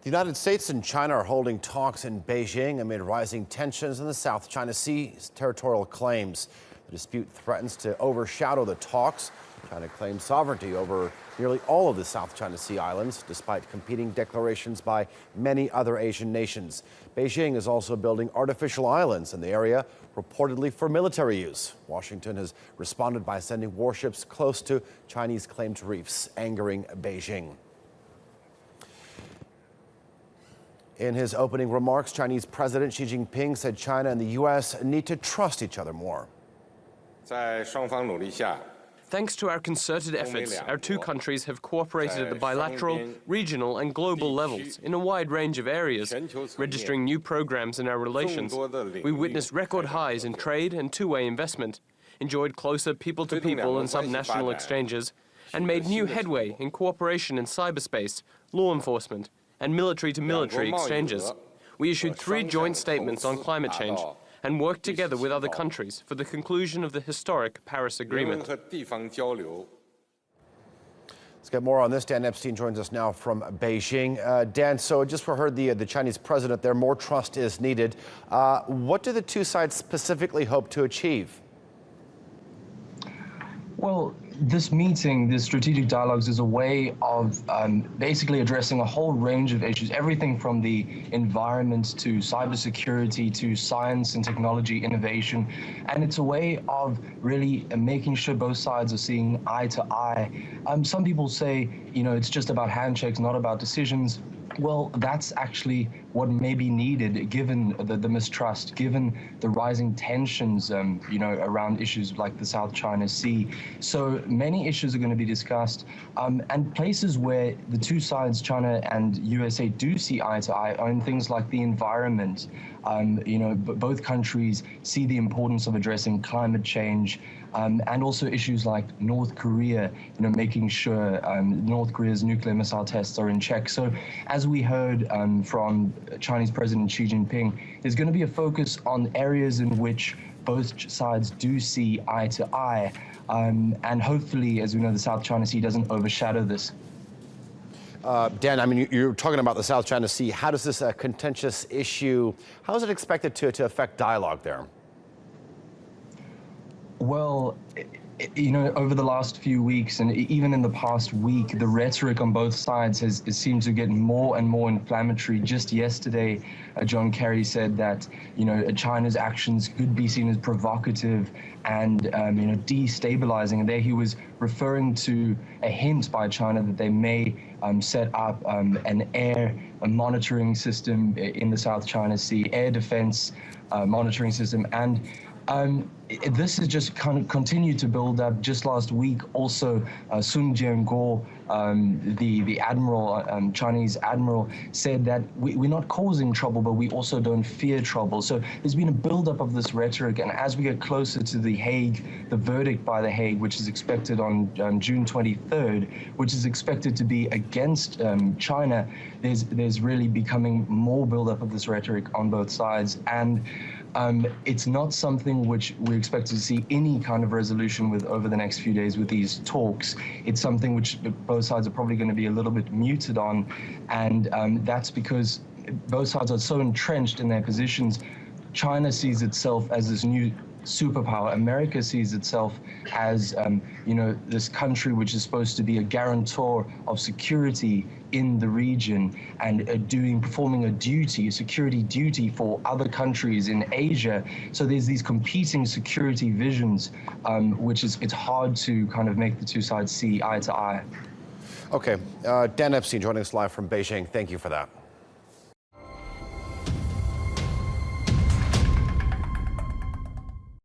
The United States and China are holding talks in Beijing amid rising tensions in the South China Sea's territorial claims. The dispute threatens to overshadow the talks. China claims sovereignty over nearly all of the South China Sea islands, despite competing declarations by many other Asian nations. Beijing is also building artificial islands in the area, reportedly for military use. Washington has responded by sending warships close to Chinese claimed reefs, angering Beijing. In his opening remarks, Chinese President Xi Jinping said China and the U.S. need to trust each other more. Thanks to our concerted efforts, our two countries have cooperated at the bilateral, regional and global levels in a wide range of areas, registering new programs in our relations. We witnessed record highs in trade and two-way investment, enjoyed closer people-to-people and subnational exchanges, and made new headway in cooperation in cyberspace, law enforcement, and military-to-military exchanges. We issued 3 joint statements on climate change and worked together with other countries for the conclusion of the historic Paris Agreement. Let's get more on this. Dan Epstein joins us now from Beijing. Dan, so just heard the Chinese president there, more trust is needed. What do the two sides specifically hope to achieve? Well, this meeting, this strategic dialogues, is a way of basically addressing a whole range of issues, everything from the environment to cybersecurity to science and technology innovation. And it's a way of really making sure both sides are seeing eye to eye. Some people say, it's just about handshakes, not about decisions. Well, that's actually what may be needed, given the mistrust, given the rising tensions, around issues like the South China Sea. So many issues are going to be discussed, and places where the two sides, China and USA, do see eye to eye are in things like the environment. Both countries see the importance of addressing climate change, and also issues like North Korea, making sure North Korea's nuclear missile tests are in check. So as we heard from Chinese President Xi Jinping, there's going to be a focus on areas in which both sides do see eye to eye. And hopefully, as we know, the South China Sea doesn't overshadow this. Dan, you're talking about the South China Sea. How does this contentious issue, how is it expected to affect dialogue there? Well, over the last few weeks and even in the past week, the rhetoric on both sides has seemed to get more and more inflammatory. Just yesterday, John Kerry said that, China's actions could be seen as provocative and, destabilizing. And there he was referring to a hint by China that they may set up an air monitoring system in the South China Sea, air defense monitoring system. And this has just kind of continued to build up. Just last week, also, Sun Jianguo, the admiral, Chinese admiral, said that we're not causing trouble, but we also don't fear trouble. So there's been a buildup of this rhetoric, and as we get closer to The Hague, the verdict by The Hague, which is expected on June 23rd, which is expected to be against China, there's really becoming more buildup of this rhetoric on both sides. And it's not something which we expect to see any kind of resolution with over the next few days with these talks. It's something which both sides are probably going to be a little bit muted on, and that's because both sides are so entrenched in their positions. China sees itself as this new superpower. America sees itself as, this country which is supposed to be a guarantor of security in the region and performing a security duty for other countries in Asia. So there's these competing security visions, it's hard to kind of make the two sides see eye to eye. Okay, Dan Epstein joining us live from Beijing. Thank you for that.